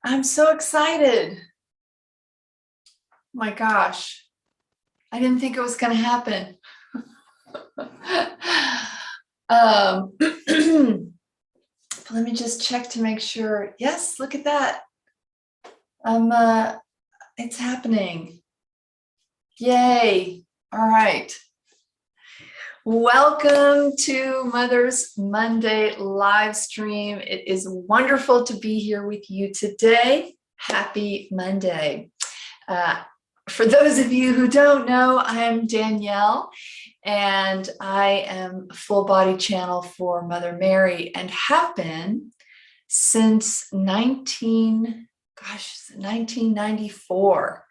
I'm so excited. My gosh, I didn't think it was going to happen. um, Let me just check to make sure. Yes, look at that. It's happening. Yay. All right. Welcome to Mother's Monday live stream. It is wonderful to be here with you today. Happy Monday. For those of you who don't know, I'm Danielle, and I am a full body channel for Mother Mary and have been since 1994.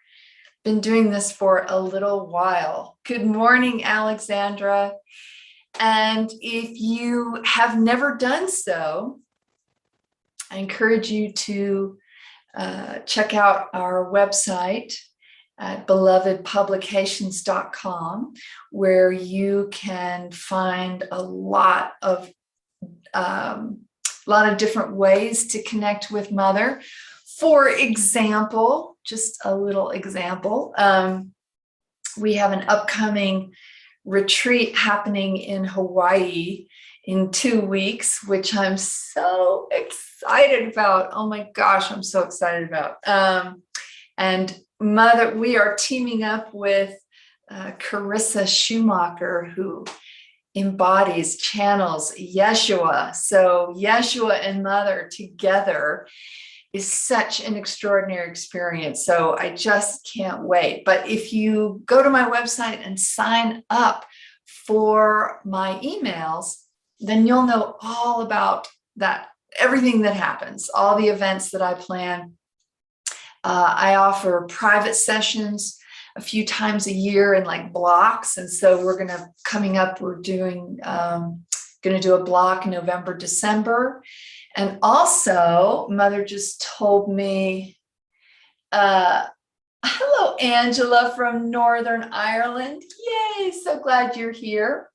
Been doing this for a little while. Good morning, Alexandra. And if you have never done so, I encourage you to check out our website at belovedpublications.com, where you can find a lot of different ways to connect with Mother. For example, just a little example, we have an upcoming retreat happening in Hawaii in 2 weeks, which I'm so excited about. Oh my gosh, I'm so excited about. And Mother, we are teaming up with Carissa Schumacher, who embodies, channels Yeshua. So Yeshua and Mother together is such an extraordinary experience. So I just can't wait. But if you go to my website and sign up for my emails, then you'll know all about that, everything that happens, all the events that I plan. I offer private sessions a few times a year in like blocks. And so we're going to do a block in November, December. And also, Mother just told me, hello, Angela from Northern Ireland. Yay, so glad you're here.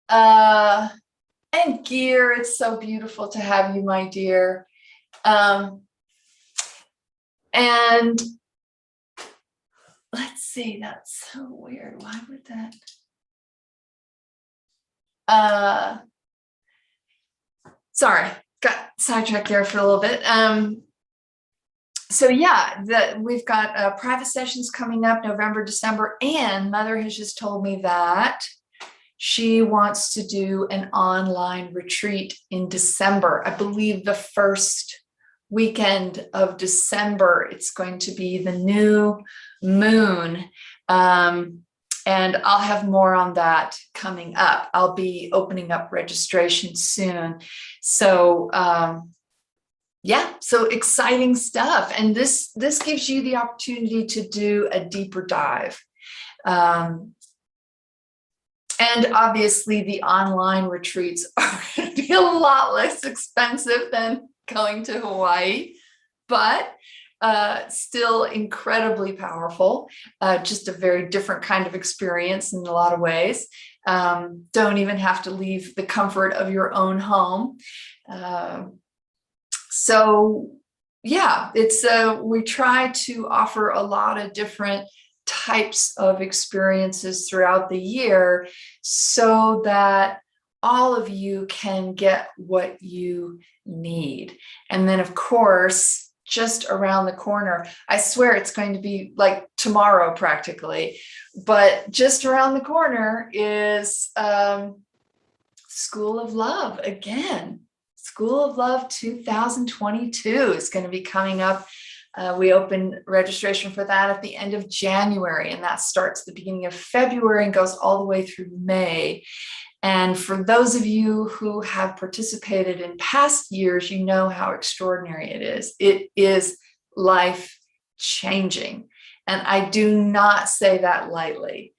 And Gear, it's so beautiful to have you, my dear. And let's see, that's so weird. Why would that? Sorry, got sidetracked there for a little bit. So yeah, we've got private sessions coming up November, December, and Mother has just told me that she wants to do an online retreat in December. I believe the first weekend of December. It's going to be the new moon. And I'll have more on that coming up. I'll be opening up registration soon. So yeah, so exciting stuff. And this gives you the opportunity to do a deeper dive. And obviously the online retreats are going to be a lot less expensive than going to Hawaii, but still incredibly powerful. Just a very different kind of experience in a lot of ways. Don't even have to leave the comfort of your own home. So yeah, we try to offer a lot of different types of experiences throughout the year so that all of you can get what you need. And then, of course, just around the corner, I swear it's going to be like tomorrow practically, but just around the corner is School of Love again. School of Love 2022 is going to be coming up. We open registration for that at the end of January, and that starts the beginning of February and goes all the way through May. And for those of you who have participated in past years, you know how extraordinary it is. It is life-changing. And I do not say that lightly.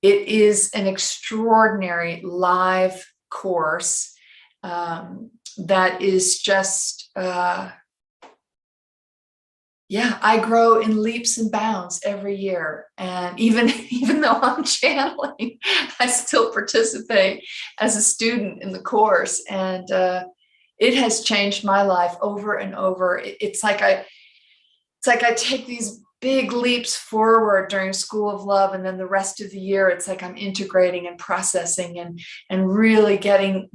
It is an extraordinary live course that is just, yeah, I grow in leaps and bounds every year. And even though I'm channeling, I still participate as a student in the course. And it has changed my life over and over. It's like I take these big leaps forward during School of Love, and then the rest of the year, it's like I'm integrating and processing and really getting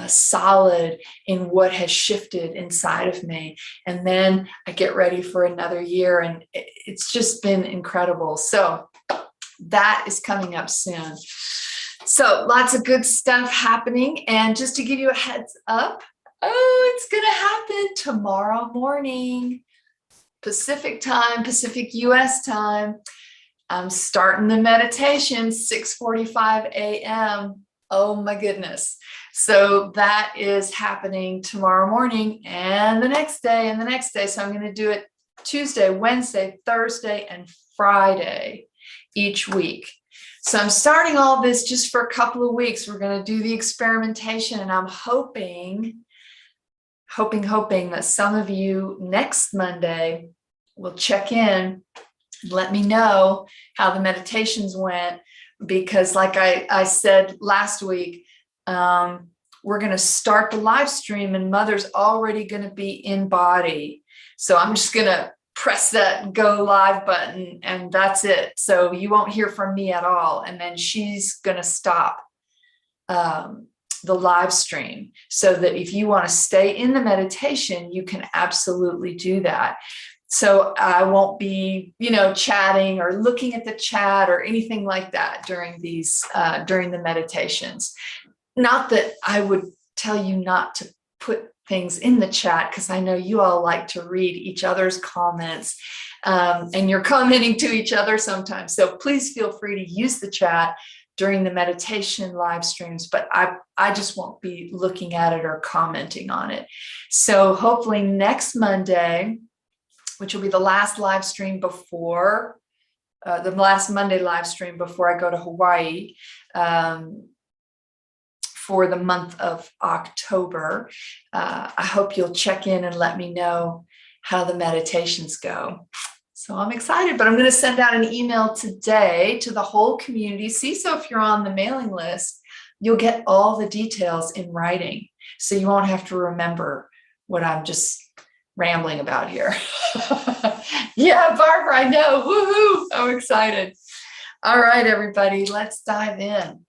solid in what has shifted inside of me. And then I get ready for another year, and it's just been incredible. So that is coming up soon. So lots of good stuff happening. And just to give you a heads up, it's going to happen tomorrow morning. Pacific time, Pacific US time. I'm starting the meditation 6:45 a.m. Oh my goodness. So that is happening tomorrow morning and the next day and the next day. So I'm going to do it Tuesday, Wednesday, Thursday, and Friday each week. So I'm starting all this just for a couple of weeks. We're going to do the experimentation, and I'm hoping that some of you next Monday will check in and let me know how the meditations went, because like I said last week, we're going to start the live stream and Mother's already going to be in body. So I'm just going to press that go live button and that's it. So you won't hear from me at all. And then she's going to stop the live stream, so that if you want to stay in the meditation, you can absolutely do that. So I won't be, chatting or looking at the chat or anything like that during the meditations. Not that I would tell you not to put things in the chat, because I know you all like to read each other's comments, and you're commenting to each other sometimes. So please feel free to use the chat during the meditation live streams, but I just won't be looking at it or commenting on it. So hopefully next Monday, which will be the last live stream before, the last Monday live stream before I go to Hawaii for the month of October, I hope you'll check in and let me know how the meditations go. So I'm excited, but I'm going to send out an email today to the whole community. See, so if you're on the mailing list, you'll get all the details in writing. So you won't have to remember what I'm just rambling about here. Yeah, Barbara, I know. Woohoo! I'm excited. All right, everybody, let's dive in.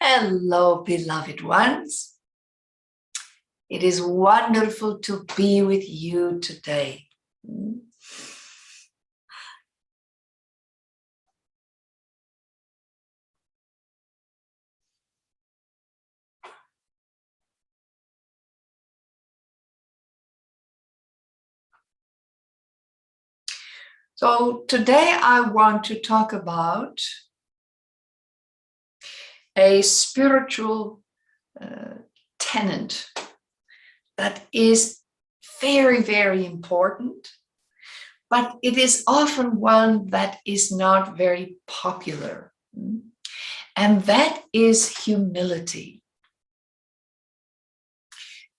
Hello, beloved ones. It is wonderful to be with you today. So today I want to talk about a spiritual tenet that is very, very important, but it is often one that is not very popular. And that is humility.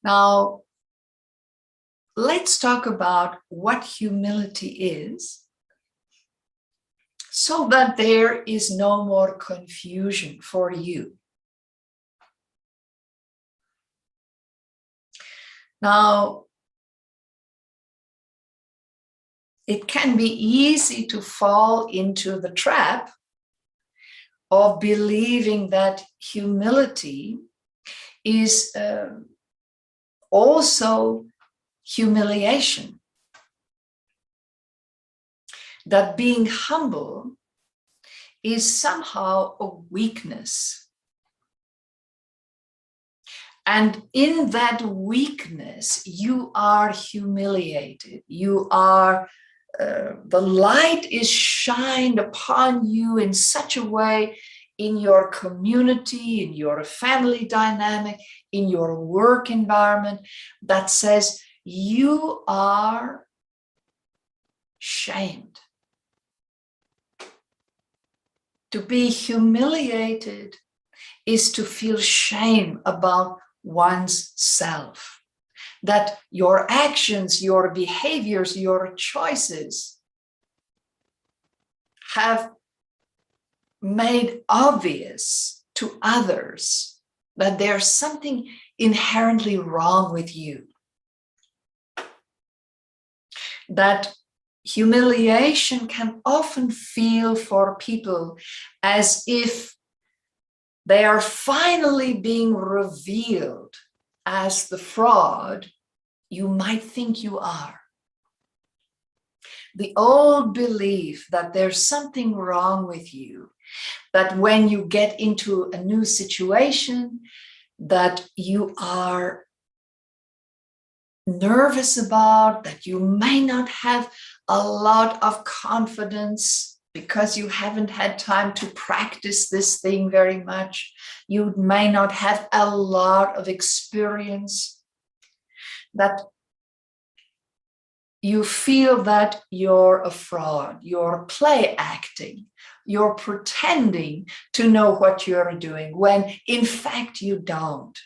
Now, let's talk about what humility is, so that there is no more confusion for you. Now, it can be easy to fall into the trap of believing that humility is also humiliation. That being humble is somehow a weakness. And in that weakness, you are humiliated. You are, the light is shined upon you in such a way in your community, in your family dynamic, in your work environment, that says you are shamed. To be humiliated is to feel shame about one's self, that your actions, your behaviors, your choices have made obvious to others that there's something inherently wrong with you. That humiliation can often feel for people as if they are finally being revealed as the fraud you might think you are. The old belief that there's something wrong with you, that when you get into a new situation, that you are nervous about, that you may not have a lot of confidence because you haven't had time to practice this thing very much. You may not have a lot of experience, that you feel that you're a fraud, you're play acting, you're pretending to know what you're doing when in fact you don't.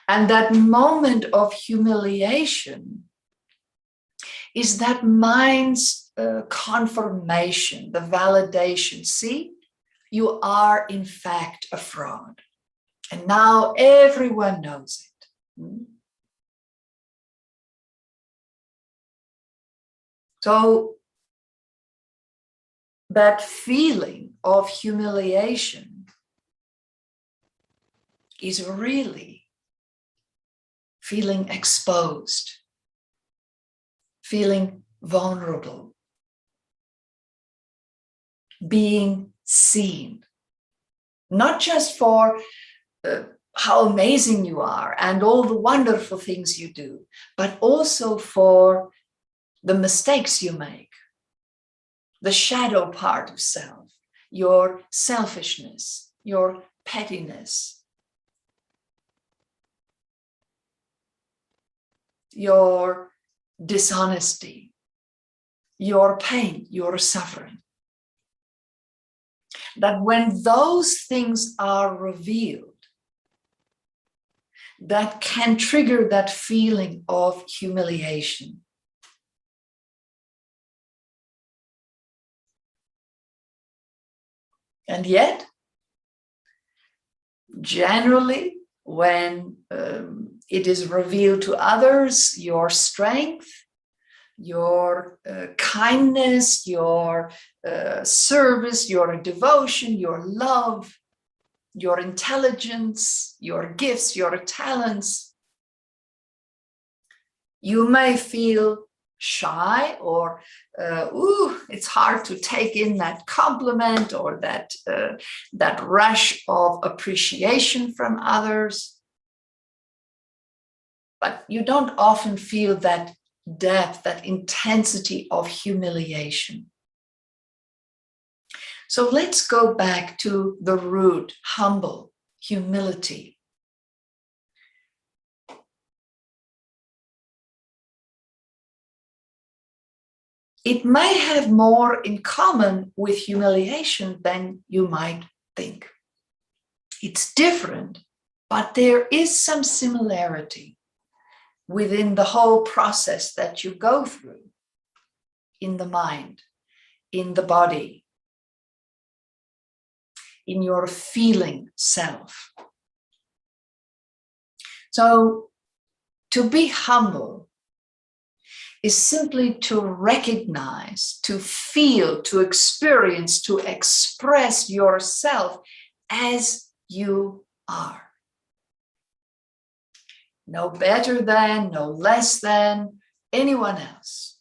And that moment of humiliation is that mind's confirmation, the validation. See, you are in fact a fraud. And now everyone knows it. So that feeling of humiliation is really feeling exposed, feeling vulnerable, being seen, not just for how amazing you are and all the wonderful things you do, but also for the mistakes you make, the shadow part of self, your selfishness, your pettiness, your dishonesty, your pain, your suffering. That when those things are revealed, that can trigger that feeling of humiliation. And yet, generally, when it is revealed to others, your strength, your kindness, your service, your devotion, your love, your intelligence, your gifts, your talents, you may feel shy or, it's hard to take in that compliment or that rush of appreciation from others. But you don't often feel that depth, that intensity of humiliation. So let's go back to the root, humble, humility. it may have more in common with humiliation than you might think. It's different, but there is some similarity within the whole process that you go through in the mind, in the body, in your feeling self. So to be humble is simply to recognize, to feel, to experience, to express yourself as you are. No better than, no less than anyone else.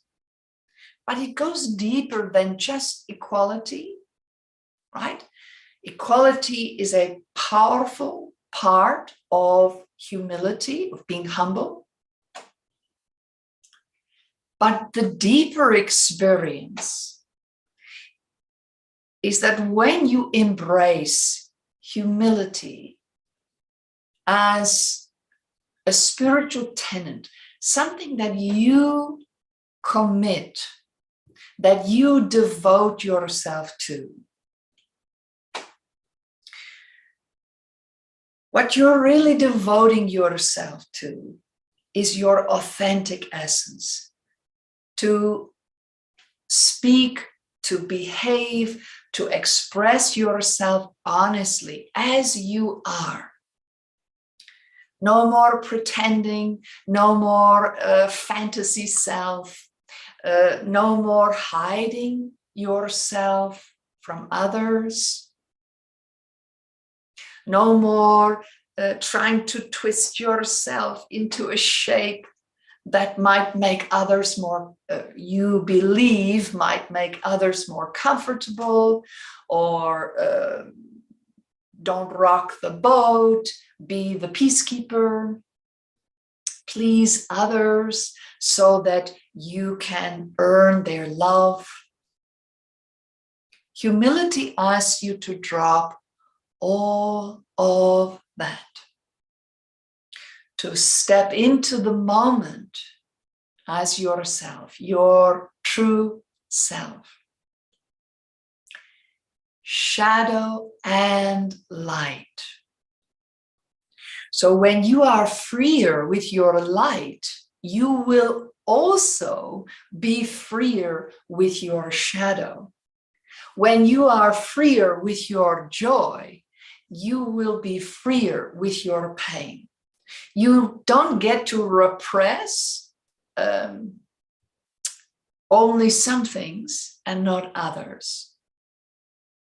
But it goes deeper than just equality, right? Equality is a powerful part of humility, of being humble. But the deeper experience is that when you embrace humility as a spiritual tenet, something that you commit, that you devote yourself to, what you're really devoting yourself to is your authentic essence. To speak, to behave, to express yourself honestly as you are. No more pretending, no more fantasy self, no more hiding yourself from others. No more trying to twist yourself into a shape that might make others more, you believe might make others more comfortable, or don't rock the boat, be the peacekeeper, please others so that you can earn their love. Humility asks you to drop all of that, to step into the moment as yourself, your true self. Shadow and light. So when you are freer with your light, you will also be freer with your shadow. When you are freer with your joy, you will be freer with your pain. You don't get to repress only some things and not others.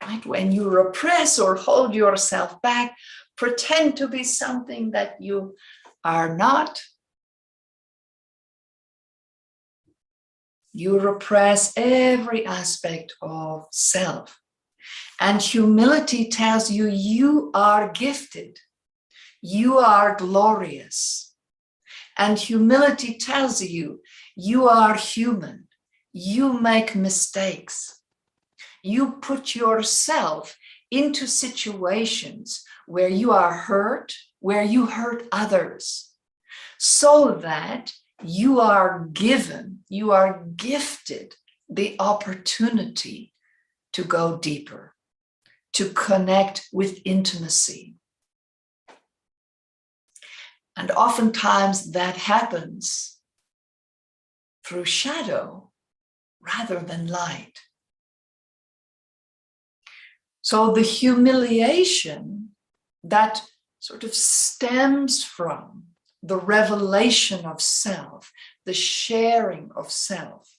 Right? When you repress or hold yourself back, pretend to be something that you are not, you repress every aspect of self. And humility tells you you are gifted, you are glorious. And humility tells you you are human, you make mistakes. You put yourself into situations where you are hurt, where you hurt others, so that you are given, you are gifted the opportunity to go deeper, to connect with intimacy. And oftentimes that happens through shadow rather than light. So the humiliation that sort of stems from the revelation of self, the sharing of self,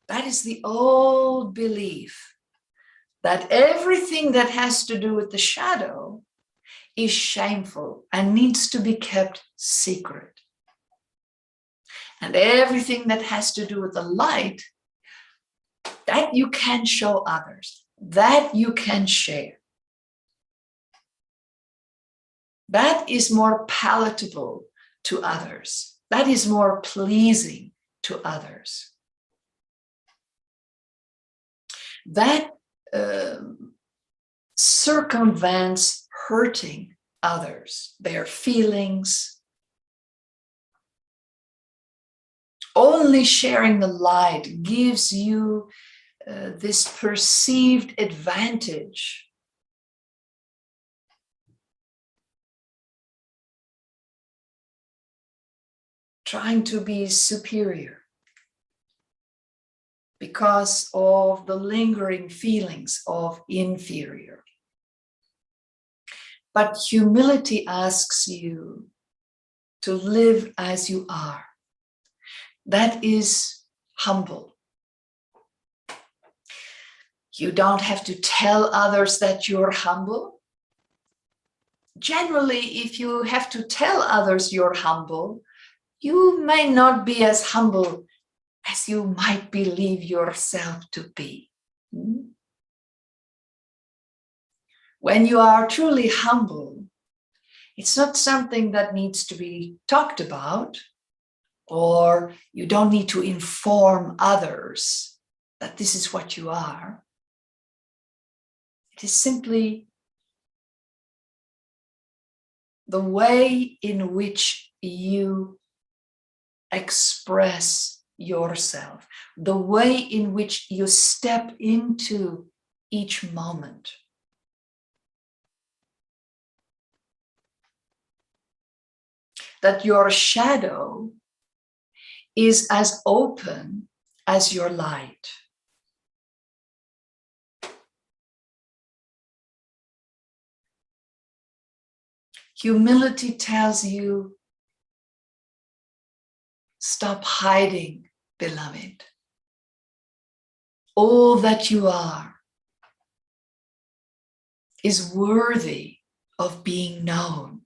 that is the old belief that everything that has to do with the shadow is shameful and needs to be kept secret. And everything that has to do with the light, that you can show others, that you can share. That is more palatable to others. That is more pleasing to others. That circumvents hurting others, their feelings. Only sharing the light gives you this perceived advantage. Trying to be superior because of the lingering feelings of inferior. But humility asks you to live as you are. That is humble. You don't have to tell others that you're humble. Generally, if you have to tell others you're humble, you may not be as humble as you might believe yourself to be. When you are truly humble, it's not something that needs to be talked about, or you don't need to inform others that this is what you are. It is simply the way in which you express yourself, the way in which you step into each moment. That your shadow is as open as your light. Humility tells you, stop hiding, beloved. All that you are is worthy of being known.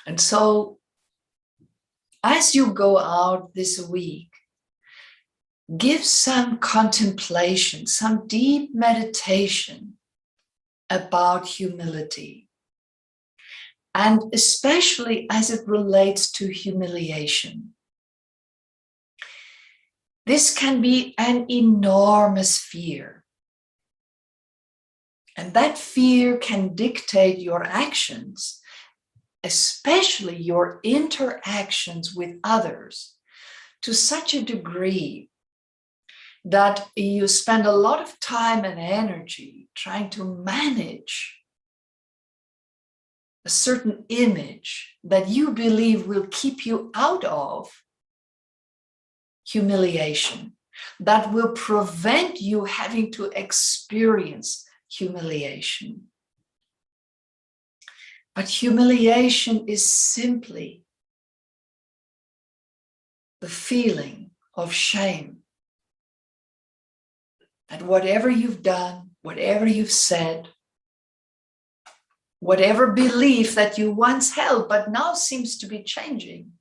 And so, as you go out this week, give some contemplation, some deep meditation about humility, and especially as it relates to humiliation. This can be an enormous fear. And that fear can dictate your actions, especially your interactions with others, to such a degree that you spend a lot of time and energy trying to manage a certain image that you believe will keep you out of humiliation, that will prevent you having to experience humiliation. But humiliation is simply the feeling of shame. That whatever you've done, whatever you've said, whatever belief that you once held but now seems to be changing,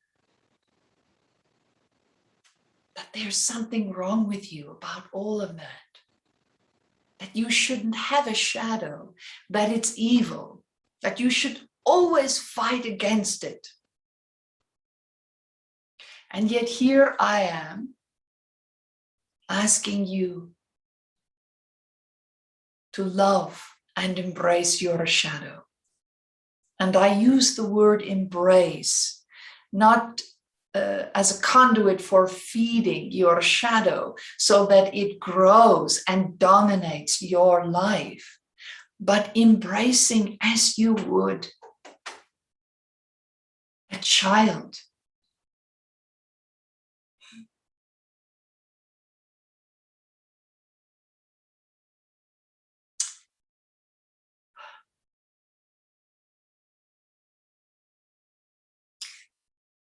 that there's something wrong with you about all of that. That you shouldn't have a shadow, that it's evil, that you should always fight against it. And yet here I am asking you to love and embrace your shadow. And I use the word embrace, not as a conduit for feeding your shadow so that it grows and dominates your life, but embracing as you would a child.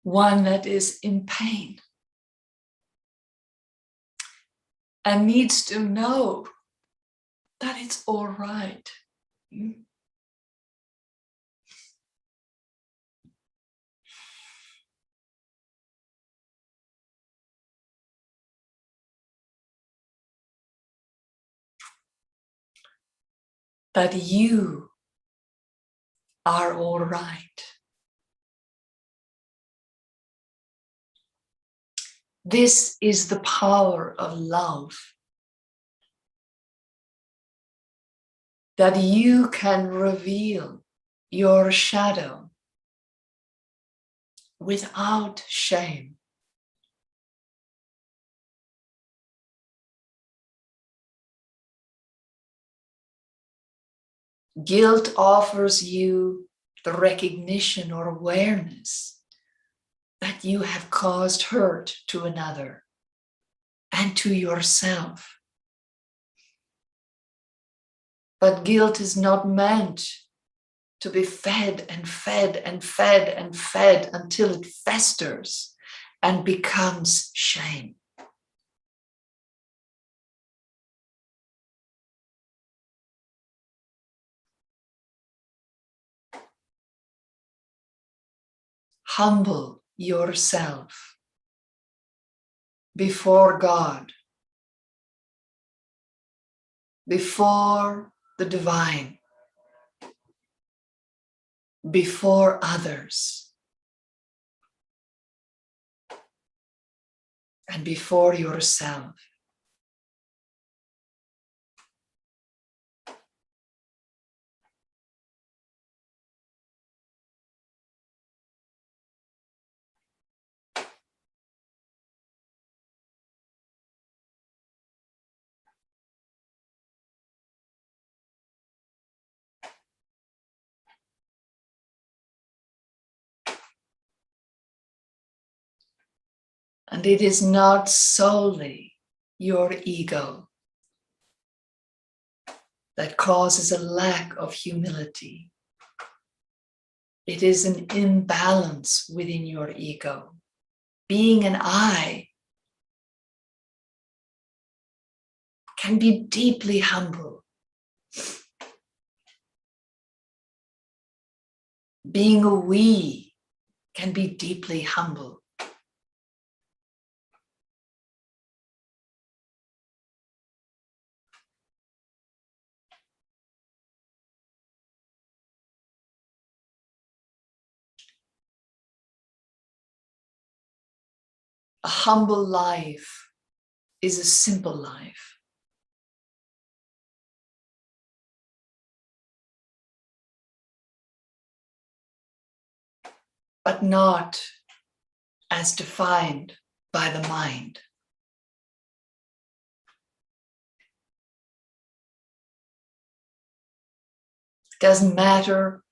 One that is in pain and needs to know that it's all right. That you are all right. This is the power of love. that you can reveal your shadow without shame. Guilt offers you the recognition or awareness that you have caused hurt to another and to yourself. But guilt is not meant to be fed and fed and fed and fed until it festers and becomes shame. Humble yourself before God, before the divine, before others, and before yourself. And it is not solely your ego that causes a lack of humility. It is an imbalance within your ego. Being an I can be deeply humble. Being a we can be deeply humble. A humble life is a simple life. But not as defined by the mind. Doesn't matter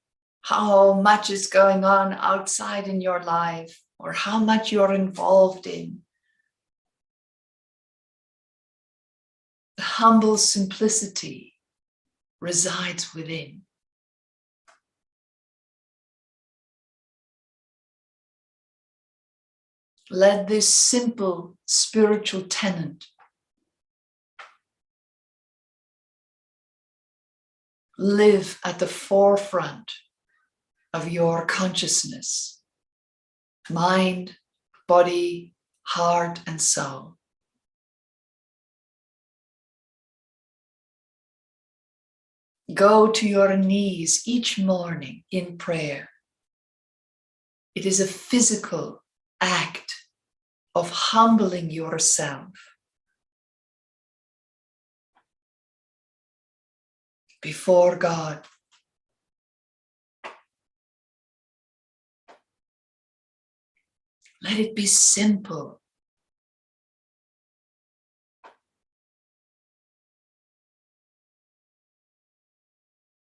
how much is going on outside in your life or how much you're involved in. The humble simplicity resides within. Let this simple spiritual tenet live at the forefront of your consciousness, mind, body, heart, and soul. Go to your knees each morning in prayer. It is a physical act of humbling yourself before God. Let it be simple.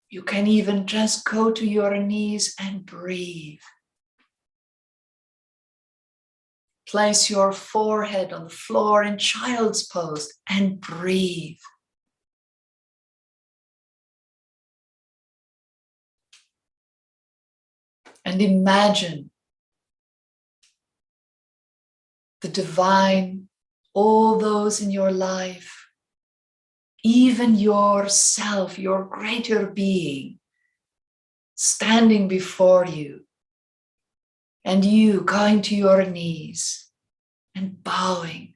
You can even just go to your knees and breathe. Place your forehead on the floor in child's pose and breathe. And imagine the divine, all those in your life, even yourself, your greater being, standing before you, and you going to your knees and bowing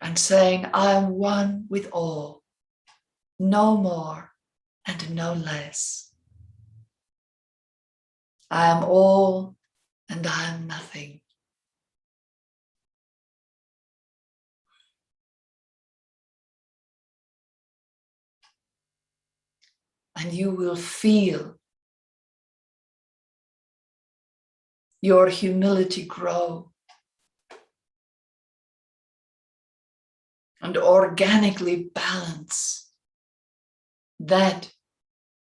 and saying, I am one with all, no more and no less. I am all and I am nothing. and you will feel your humility grow and organically balance that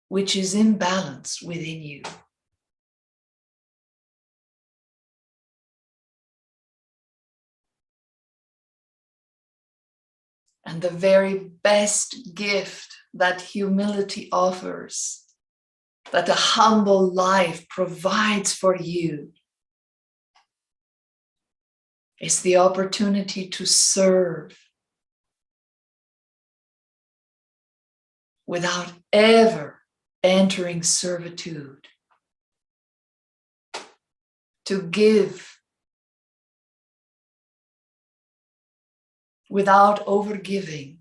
which is imbalanced within you. And the very best gift that humility offers, that a humble life provides for you, is the opportunity to serve without ever entering servitude, to give without overgiving,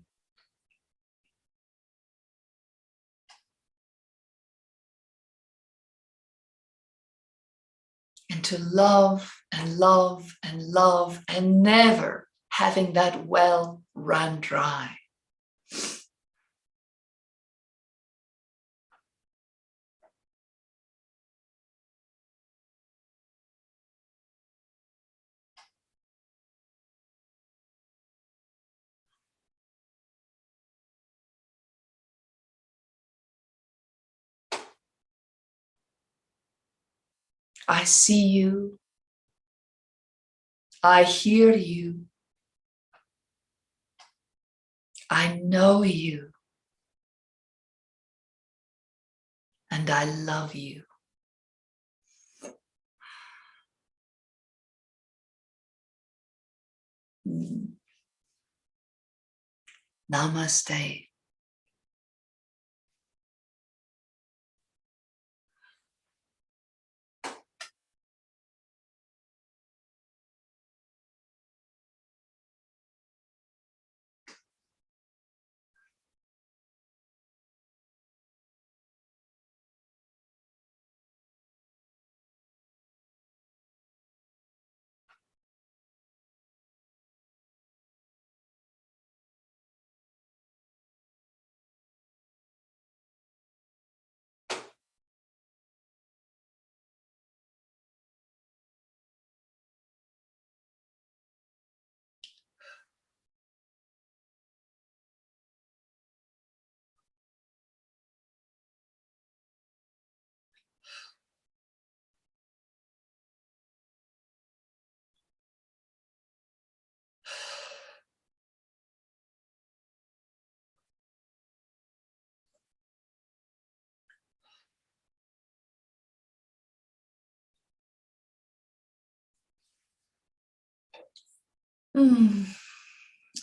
and to love and love and love and never having that well run dry. I see you. I hear you. I know you. And I love you. Namaste.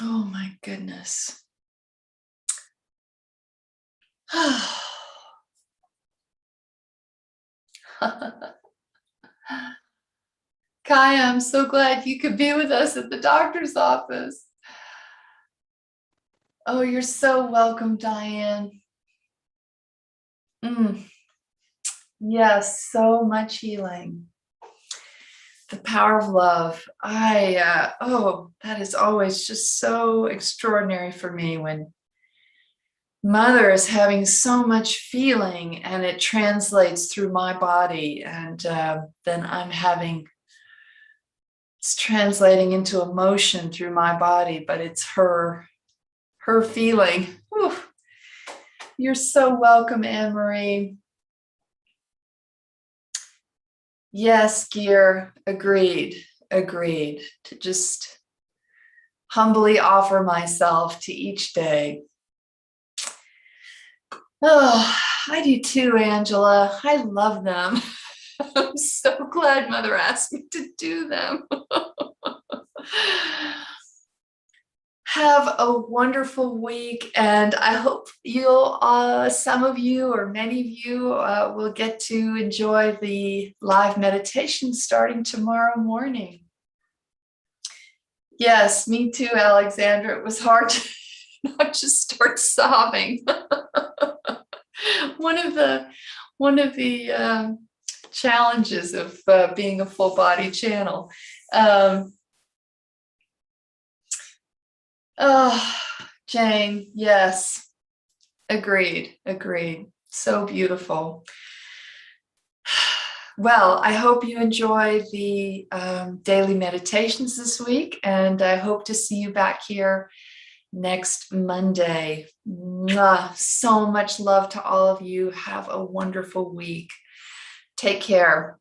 Oh my goodness. Kaya, I'm so glad you could be with us at the doctor's office. Oh, you're so welcome, Diane. Yes, so much healing. The power of love. That is always just so extraordinary for me when Mother is having so much feeling and it translates through my body, and then it's translating into emotion through my body, but it's her feeling. Whew. You're so welcome, Anne-Marie. Yes, Gear, agreed. To just humbly offer myself to each day. Oh, I do too, Angela. I love them. I'm so glad Mother asked me to do them. Have a wonderful week, and I hope some of you or many of you will get to enjoy the live meditation starting tomorrow morning. Yes, me too, Alexandra. It was hard to not just start sobbing. One of the challenges of being a full body channel. Oh, Jane, yes, agreed. So beautiful. Well, I hope you enjoy the daily meditations this week, and I hope to see you back here next Monday. Mwah. So much love to all of you. Have a wonderful week. Take care.